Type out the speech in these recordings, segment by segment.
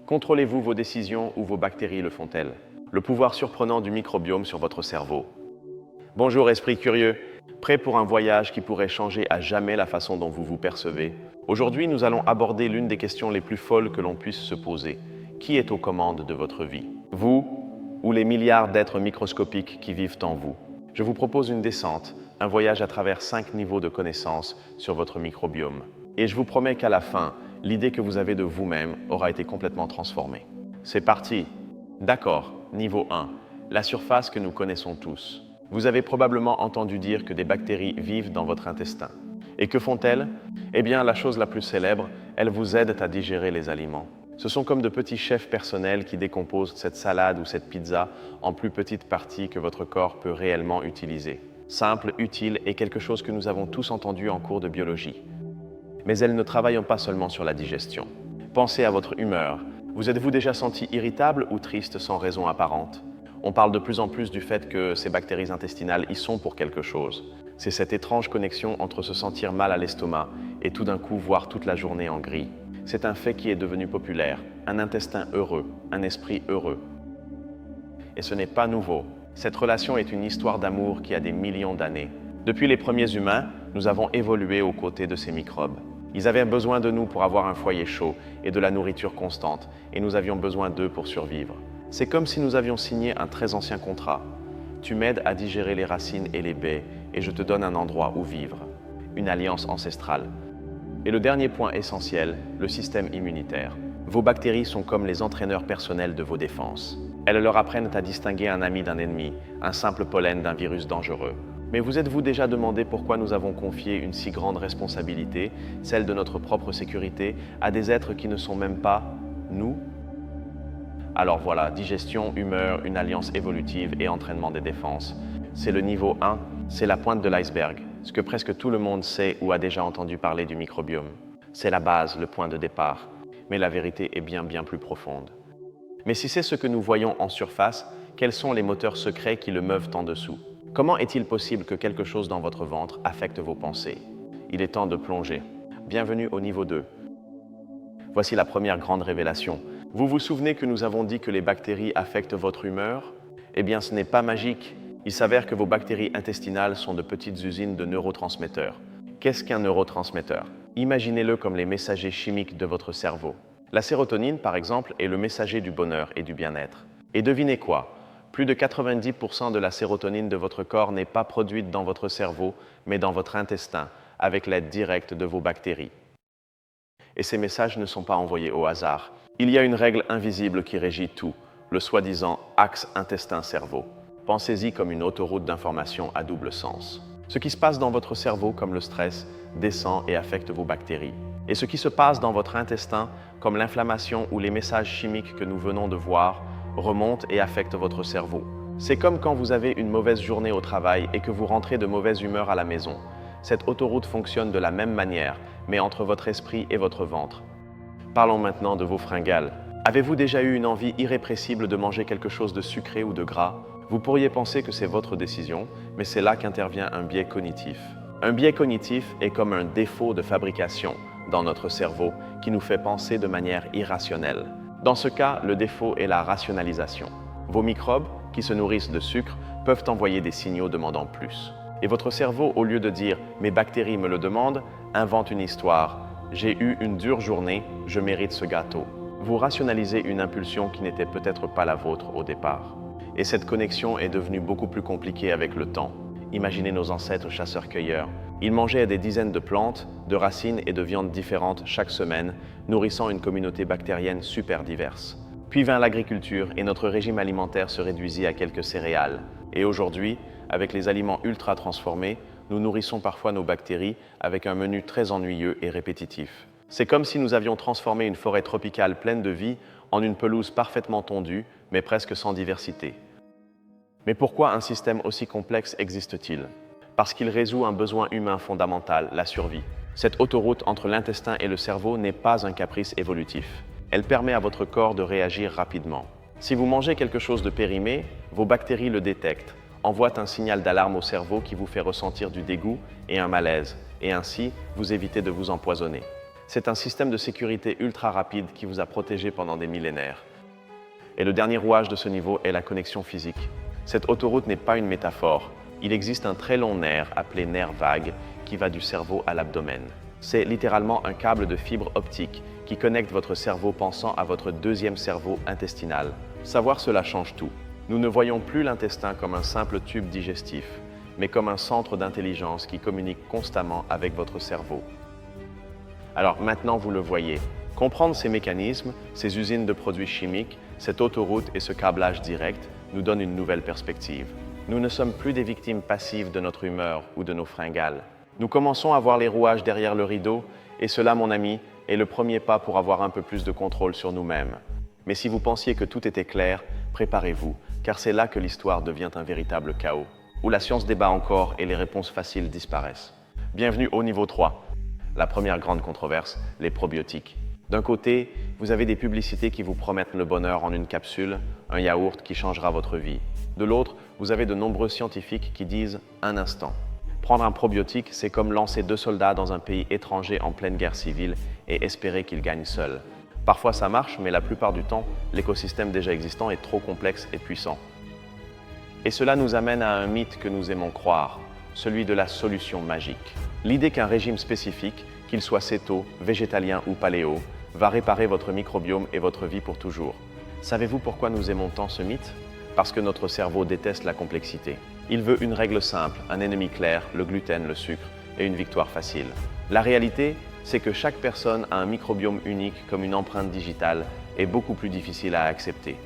Contrôlez-vous vos décisions ou vos bactéries le font-elles? Le pouvoir surprenant du microbiome sur votre cerveau. Bonjour esprit curieux, prêt pour un voyage qui pourrait changer à jamais la façon dont vous vous percevez? Aujourd'hui, nous allons aborder l'une des questions les plus folles que l'on puisse se poser. Qui est aux commandes de votre vie? Vous ou les milliards d'êtres microscopiques qui vivent en vous? Je vous propose une descente, un voyage à travers 5 niveaux de connaissances sur votre microbiome. Et je vous promets qu'à la fin, l'idée que vous avez de vous-même aura été complètement transformée. C'est parti! D'accord, niveau 1, la surface que nous connaissons tous. Vous avez probablement entendu dire que des bactéries vivent dans votre intestin. Et que font-elles? Eh bien, la chose la plus célèbre, elles vous aident à digérer les aliments. Ce sont comme de petits chefs personnels qui décomposent cette salade ou cette pizza en plus petites parties que votre corps peut réellement utiliser. Simple, utile et quelque chose que nous avons tous entendu en cours de biologie. Mais elles ne travaillent pas seulement sur la digestion. Pensez à votre humeur. Vous êtes-vous déjà senti irritable ou triste sans raison apparente? On parle de plus en plus du fait que ces bactéries intestinales y sont pour quelque chose. C'est cette étrange connexion entre se sentir mal à l'estomac et tout d'un coup voir toute la journée en gris. C'est un fait qui est devenu populaire, un intestin heureux, un esprit heureux. Et ce n'est pas nouveau. Cette relation est une histoire d'amour qui a des millions d'années. Depuis les premiers humains, nous avons évolué aux côtés de ces microbes. Ils avaient besoin de nous pour avoir un foyer chaud et de la nourriture constante, et nous avions besoin d'eux pour survivre. C'est comme si nous avions signé un très ancien contrat. Tu m'aides à digérer les racines et les baies, et je te donne un endroit où vivre. Une alliance ancestrale. Et le dernier point essentiel, le système immunitaire. Vos bactéries sont comme les entraîneurs personnels de vos défenses. Elles leur apprennent à distinguer un ami d'un ennemi, un simple pollen d'un virus dangereux. Mais vous êtes-vous déjà demandé pourquoi nous avons confié une si grande responsabilité, celle de notre propre sécurité, à des êtres qui ne sont même pas nous? Alors voilà, digestion, humeur, une alliance évolutive et entraînement des défenses. C'est le niveau 1, c'est la pointe de l'iceberg, ce que presque tout le monde sait ou a déjà entendu parler du microbiome. C'est la base, le point de départ, mais la vérité est bien plus profonde. Mais si c'est ce que nous voyons en surface, quels sont les moteurs secrets qui le meuvent en dessous? Comment est-il possible que quelque chose dans votre ventre affecte vos pensées? Il est temps de plonger. Bienvenue au niveau 2. Voici la première grande révélation. Vous vous souvenez que nous avons dit que les bactéries affectent votre humeur? Eh bien, ce n'est pas magique. Il s'avère que vos bactéries intestinales sont de petites usines de neurotransmetteurs. Qu'est-ce qu'un neurotransmetteur? Imaginez-le comme les messagers chimiques de votre cerveau. La sérotonine, par exemple, est le messager du bonheur et du bien-être. Et devinez quoi? Plus de 90% de la sérotonine de votre corps n'est pas produite dans votre cerveau, mais dans votre intestin, avec l'aide directe de vos bactéries. Et ces messages ne sont pas envoyés au hasard. Il y a une règle invisible qui régit tout, le soi-disant axe intestin-cerveau. Pensez-y comme une autoroute d'information à double sens. Ce qui se passe dans votre cerveau, comme le stress, descend et affecte vos bactéries. Et ce qui se passe dans votre intestin, comme l'inflammation ou les messages chimiques que nous venons de voir, remonte et affecte votre cerveau. C'est comme quand vous avez une mauvaise journée au travail et que vous rentrez de mauvaise humeur à la maison. Cette autoroute fonctionne de la même manière, mais entre votre esprit et votre ventre. Parlons maintenant de vos fringales. Avez-vous déjà eu une envie irrépressible de manger quelque chose de sucré ou de gras? Vous pourriez penser que c'est votre décision, mais c'est là qu'intervient un biais cognitif. Un biais cognitif est comme un défaut de fabrication dans notre cerveau qui nous fait penser de manière irrationnelle. Dans ce cas, le défaut est la rationalisation. Vos microbes, qui se nourrissent de sucre, peuvent envoyer des signaux demandant plus. Et votre cerveau, au lieu de dire « mes bactéries me le demandent », invente une histoire « j'ai eu une dure journée, je mérite ce gâteau ». Vous rationalisez une impulsion qui n'était peut-être pas la vôtre au départ. Et cette connexion est devenue beaucoup plus compliquée avec le temps. Imaginez nos ancêtres chasseurs-cueilleurs. Ils mangeaient des dizaines de plantes, de racines et de viandes différentes chaque semaine, nourrissant une communauté bactérienne super diverse. Puis vint l'agriculture et notre régime alimentaire se réduisit à quelques céréales. Et aujourd'hui, avec les aliments ultra transformés, nous nourrissons parfois nos bactéries avec un menu très ennuyeux et répétitif. C'est comme si nous avions transformé une forêt tropicale pleine de vie en une pelouse parfaitement tondue, mais presque sans diversité. Mais pourquoi un système aussi complexe existe-t-il? Parce qu'il résout un besoin humain fondamental, la survie. Cette autoroute entre l'intestin et le cerveau n'est pas un caprice évolutif. Elle permet à votre corps de réagir rapidement. Si vous mangez quelque chose de périmé, vos bactéries le détectent, envoient un signal d'alarme au cerveau qui vous fait ressentir du dégoût et un malaise, et ainsi vous évitez de vous empoisonner. C'est un système de sécurité ultra rapide qui vous a protégé pendant des millénaires. Et le dernier rouage de ce niveau est la connexion physique. Cette autoroute n'est pas une métaphore. Il existe un très long nerf appelé nerf vague qui va du cerveau à l'abdomen. C'est littéralement un câble de fibre optique qui connecte votre cerveau pensant à votre deuxième cerveau intestinal. Savoir cela change tout. Nous ne voyons plus l'intestin comme un simple tube digestif, mais comme un centre d'intelligence qui communique constamment avec votre cerveau. Alors maintenant, vous le voyez. Comprendre ces mécanismes, ces usines de produits chimiques, cette autoroute et ce câblage direct nous donne une nouvelle perspective. Nous ne sommes plus des victimes passives de notre humeur ou de nos fringales. Nous commençons à voir les rouages derrière le rideau, et cela, mon ami, est le premier pas pour avoir un peu plus de contrôle sur nous-mêmes. Mais si vous pensiez que tout était clair, préparez-vous, car c'est là que l'histoire devient un véritable chaos, où la science débat encore et les réponses faciles disparaissent. Bienvenue au niveau 3. La première grande controverse, les probiotiques. D'un côté, vous avez des publicités qui vous promettent le bonheur en une capsule, un yaourt qui changera votre vie. De l'autre, vous avez de nombreux scientifiques qui disent « un instant ». Prendre un probiotique, c'est comme lancer 2 soldats dans un pays étranger en pleine guerre civile et espérer qu'ils gagnent seuls. Parfois ça marche, mais la plupart du temps, l'écosystème déjà existant est trop complexe et puissant. Et cela nous amène à un mythe que nous aimons croire, celui de la solution magique. L'idée qu'un régime spécifique, qu'il soit céto, végétalien ou paléo, va réparer votre microbiome et votre vie pour toujours. Savez-vous pourquoi nous aimons tant ce mythe? Parce que notre cerveau déteste la complexité. Il veut une règle simple, un ennemi clair, le gluten, le sucre, et une victoire facile. La réalité, c'est que chaque personne a un microbiome unique comme une empreinte digitale et beaucoup plus difficile à accepter.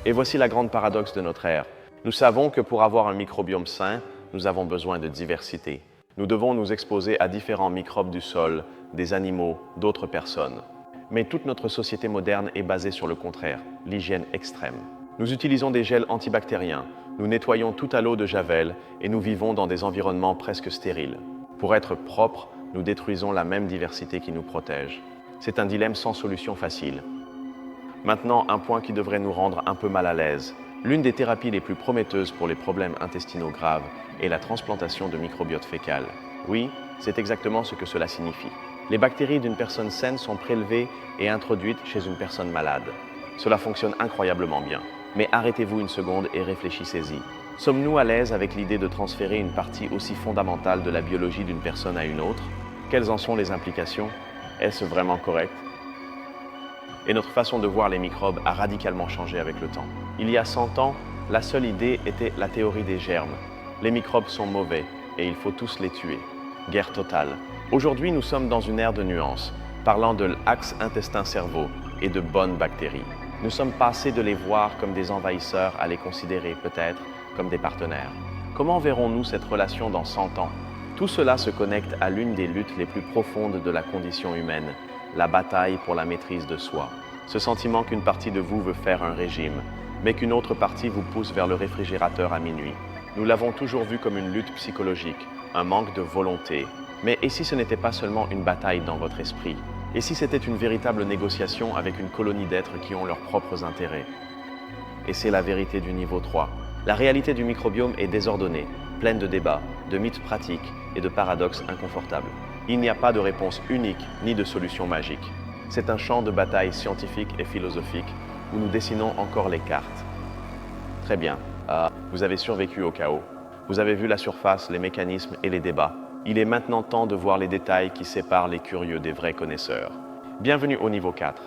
Et voici la grande paradoxe de notre ère. Nous savons que pour avoir un microbiome sain, nous avons besoin de diversité. Nous devons nous exposer à différents microbes du sol, des animaux, d'autres personnes. Mais toute notre société moderne est basée sur le contraire, l'hygiène extrême. Nous utilisons des gels antibactériens, nous nettoyons tout à l'eau de Javel et nous vivons dans des environnements presque stériles. Pour être propres, nous détruisons la même diversité qui nous protège. C'est un dilemme sans solution facile. Maintenant, un point qui devrait nous rendre un peu mal à l'aise. L'une des thérapies les plus prometteuses pour les problèmes intestinaux graves est la transplantation de microbiote fécal. Oui, c'est exactement ce que cela signifie. Les bactéries d'une personne saine sont prélevées et introduites chez une personne malade. Cela fonctionne incroyablement bien. Mais arrêtez-vous une seconde et réfléchissez-y. Sommes-nous à l'aise avec l'idée de transférer une partie aussi fondamentale de la biologie d'une personne à une autre? Quelles en sont les implications? Est-ce vraiment correct? Et notre façon de voir les microbes a radicalement changé avec le temps. Il y a 100 ans, la seule idée était la théorie des germes. Les microbes sont mauvais et il faut tous les tuer. Guerre totale. Aujourd'hui, nous sommes dans une ère de nuances, parlant de l'axe intestin-cerveau et de bonnes bactéries. Nous sommes passés de les voir comme des envahisseurs à les considérer peut-être comme des partenaires. Comment verrons-nous cette relation dans 100 ans? Tout cela se connecte à l'une des luttes les plus profondes de la condition humaine, la bataille pour la maîtrise de soi. Ce sentiment qu'une partie de vous veut faire un régime, mais qu'une autre partie vous pousse vers le réfrigérateur à minuit. Nous l'avons toujours vu comme une lutte psychologique, un manque de volonté. Mais et si ce n'était pas seulement une bataille dans votre esprit? Et si c'était une véritable négociation avec une colonie d'êtres qui ont leurs propres intérêts? Et c'est la vérité du niveau 3. La réalité du microbiome est désordonnée, pleine de débats, de mythes pratiques et de paradoxes inconfortables. Il n'y a pas de réponse unique ni de solution magique. C'est un champ de bataille scientifique et philosophique où nous dessinons encore les cartes. Très bien, vous avez survécu au chaos. Vous avez vu la surface, les mécanismes et les débats. Il est maintenant temps de voir les détails qui séparent les curieux des vrais connaisseurs. Bienvenue au niveau 4.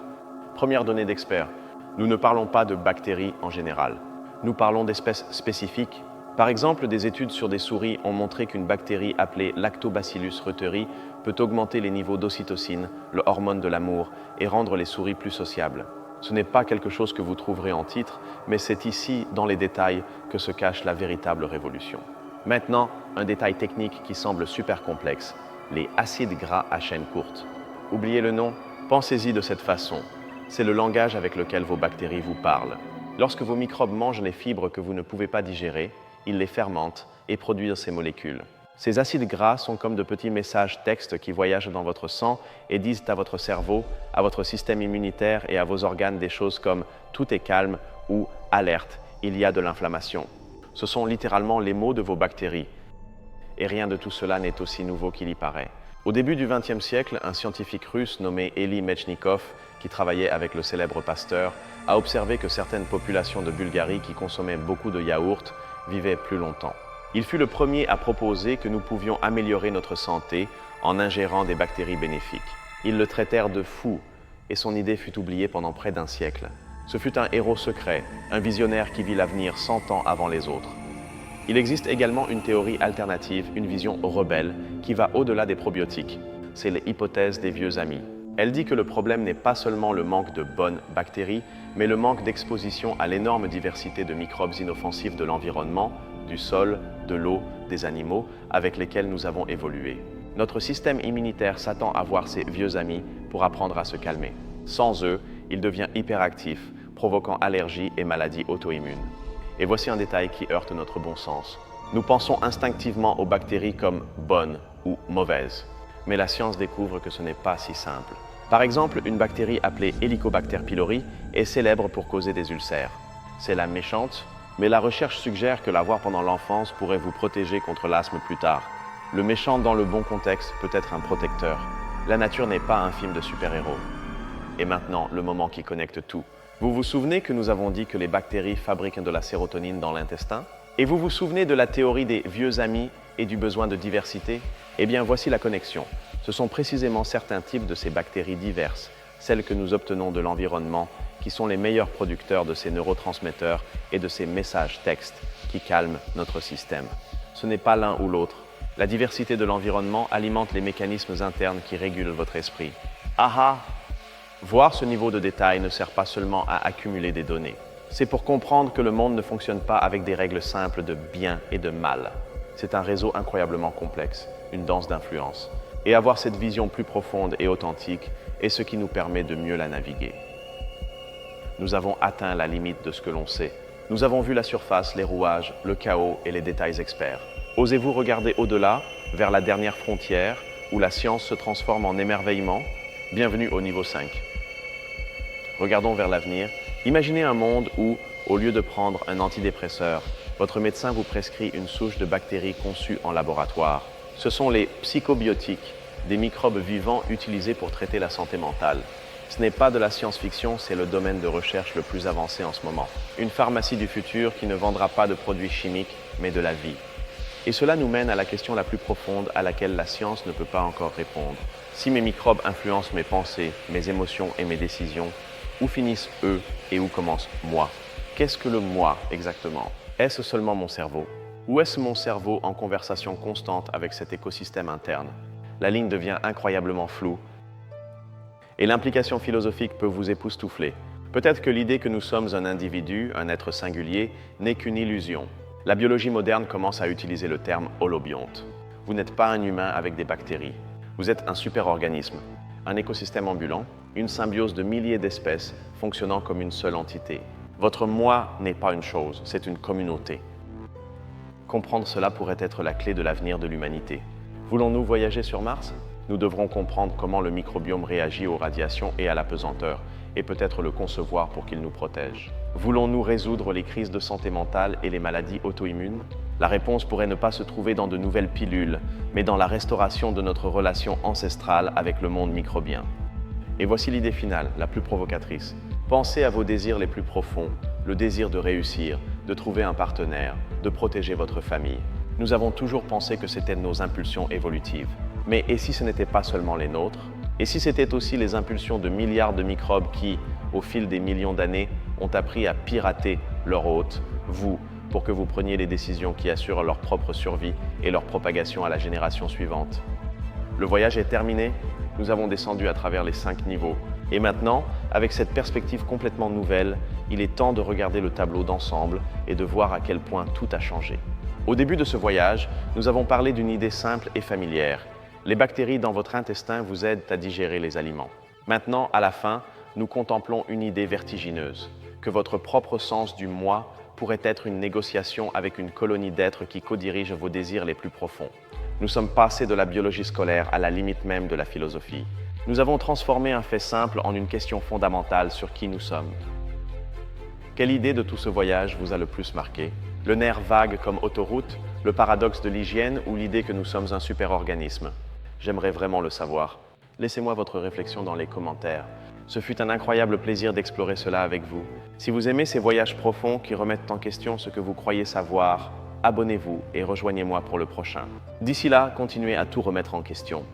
Première donnée d'expert. Nous ne parlons pas de bactéries en général. Nous parlons d'espèces spécifiques. Par exemple, des études sur des souris ont montré qu'une bactérie appelée Lactobacillus reuteri peut augmenter les niveaux d'ocytocine, le hormone de l'amour, et rendre les souris plus sociables. Ce n'est pas quelque chose que vous trouverez en titre, mais c'est ici, dans les détails, que se cache la véritable révolution. Maintenant, un détail technique qui semble super complexe, les acides gras à chaîne courte. Oubliez le nom, pensez-y de cette façon. C'est le langage avec lequel vos bactéries vous parlent. Lorsque vos microbes mangent les fibres que vous ne pouvez pas digérer, ils les fermentent et produisent ces molécules. Ces acides gras sont comme de petits messages textes qui voyagent dans votre sang et disent à votre cerveau, à votre système immunitaire et à vos organes des choses comme « tout est calme » ou « alerte, il y a de l'inflammation ». Ce sont littéralement les mots de vos bactéries. Et rien de tout cela n'est aussi nouveau qu'il y paraît. Au début du XXe siècle, un scientifique russe nommé Elie Metchnikov, qui travaillait avec le célèbre Pasteur, a observé que certaines populations de Bulgarie qui consommaient beaucoup de yaourts vivaient plus longtemps. Il fut le premier à proposer que nous pouvions améliorer notre santé en ingérant des bactéries bénéfiques. Ils le traitèrent de fou et son idée fut oubliée pendant près d'un siècle. Ce fut un héros secret, un visionnaire qui vit l'avenir 100 ans avant les autres. Il existe également une théorie alternative, une vision rebelle, qui va au-delà des probiotiques. C'est l'hypothèse des vieux amis. Elle dit que le problème n'est pas seulement le manque de bonnes bactéries, mais le manque d'exposition à l'énorme diversité de microbes inoffensifs de l'environnement, du sol, de l'eau, des animaux avec lesquels nous avons évolué. Notre système immunitaire s'attend à voir ses vieux amis pour apprendre à se calmer. Sans eux, il devient hyperactif, provoquant allergies et maladies auto-immunes. Et voici un détail qui heurte notre bon sens. Nous pensons instinctivement aux bactéries comme bonnes ou mauvaises. Mais la science découvre que ce n'est pas si simple. Par exemple, une bactérie appelée Helicobacter pylori est célèbre pour causer des ulcères. C'est la méchante, mais la recherche suggère que l'avoir pendant l'enfance pourrait vous protéger contre l'asthme plus tard. Le méchant dans le bon contexte peut être un protecteur. La nature n'est pas un film de super-héros. Et maintenant, le moment qui connecte tout. Vous vous souvenez que nous avons dit que les bactéries fabriquent de la sérotonine dans l'intestin? Et vous vous souvenez de la théorie des vieux amis et du besoin de diversité? Eh bien, voici la connexion. Ce sont précisément certains types de ces bactéries diverses, celles que nous obtenons de l'environnement, qui sont les meilleurs producteurs de ces neurotransmetteurs et de ces messages textes qui calment notre système. Ce n'est pas l'un ou l'autre. La diversité de l'environnement alimente les mécanismes internes qui régulent votre esprit. Ah! Voir ce niveau de détail ne sert pas seulement à accumuler des données. C'est pour comprendre que le monde ne fonctionne pas avec des règles simples de bien et de mal. C'est un réseau incroyablement complexe, une danse d'influence. Et avoir cette vision plus profonde et authentique est ce qui nous permet de mieux la naviguer. Nous avons atteint la limite de ce que l'on sait. Nous avons vu la surface, les rouages, le chaos et les détails experts. Osez-vous regarder au-delà, vers la dernière frontière, où la science se transforme en émerveillement? Bienvenue au niveau 5. Regardons vers l'avenir. Imaginez un monde où, au lieu de prendre un antidépresseur, votre médecin vous prescrit une souche de bactéries conçue en laboratoire. Ce sont les psychobiotiques, des microbes vivants utilisés pour traiter la santé mentale. Ce n'est pas de la science-fiction, c'est le domaine de recherche le plus avancé en ce moment. Une pharmacie du futur qui ne vendra pas de produits chimiques, mais de la vie. Et cela nous mène à la question la plus profonde à laquelle la science ne peut pas encore répondre. Si mes microbes influencent mes pensées, mes émotions et mes décisions, où finissent eux et où commence moi? Qu'est-ce que le moi exactement? Est-ce seulement mon cerveau? Ou est-ce mon cerveau en conversation constante avec cet écosystème interne? La ligne devient incroyablement floue et l'implication philosophique peut vous époustoufler. Peut-être que l'idée que nous sommes un individu, un être singulier, n'est qu'une illusion. La biologie moderne commence à utiliser le terme holobionte. Vous n'êtes pas un humain avec des bactéries. Vous êtes un superorganisme, un écosystème ambulant, une symbiose de milliers d'espèces fonctionnant comme une seule entité. Votre moi n'est pas une chose, c'est une communauté. Comprendre cela pourrait être la clé de l'avenir de l'humanité. Voulons-nous voyager sur Mars? Nous devrons comprendre comment le microbiome réagit aux radiations et à la pesanteur, et peut-être le concevoir pour qu'il nous protège. Voulons-nous résoudre les crises de santé mentale et les maladies auto-immunes? La réponse pourrait ne pas se trouver dans de nouvelles pilules, mais dans la restauration de notre relation ancestrale avec le monde microbien. Et voici l'idée finale, la plus provocatrice. Pensez à vos désirs les plus profonds, le désir de réussir, de trouver un partenaire, de protéger votre famille. Nous avons toujours pensé que c'était nos impulsions évolutives. Mais et si ce n'était pas seulement les nôtres? Et si c'était aussi les impulsions de milliards de microbes qui, au fil des millions d'années, ont appris à pirater leur hôte, vous, pour que vous preniez les décisions qui assurent leur propre survie et leur propagation à la génération suivante? Le voyage est terminé, nous avons descendu à travers les 5 niveaux. Et maintenant, avec cette perspective complètement nouvelle, il est temps de regarder le tableau d'ensemble et de voir à quel point tout a changé. Au début de ce voyage, nous avons parlé d'une idée simple et familière. Les bactéries dans votre intestin vous aident à digérer les aliments. Maintenant, à la fin, nous contemplons une idée vertigineuse, que votre propre sens du moi pourrait être une négociation avec une colonie d'êtres qui codirigent vos désirs les plus profonds. Nous sommes passés de la biologie scolaire à la limite même de la philosophie. Nous avons transformé un fait simple en une question fondamentale sur qui nous sommes. Quelle idée de tout ce voyage vous a le plus marqué? Le nerf vague comme autoroute, le paradoxe de l'hygiène ou l'idée que nous sommes un superorganisme? J'aimerais vraiment le savoir. Laissez-moi votre réflexion dans les commentaires. Ce fut un incroyable plaisir d'explorer cela avec vous. Si vous aimez ces voyages profonds qui remettent en question ce que vous croyez savoir, abonnez-vous et rejoignez-moi pour le prochain. D'ici là, continuez à tout remettre en question.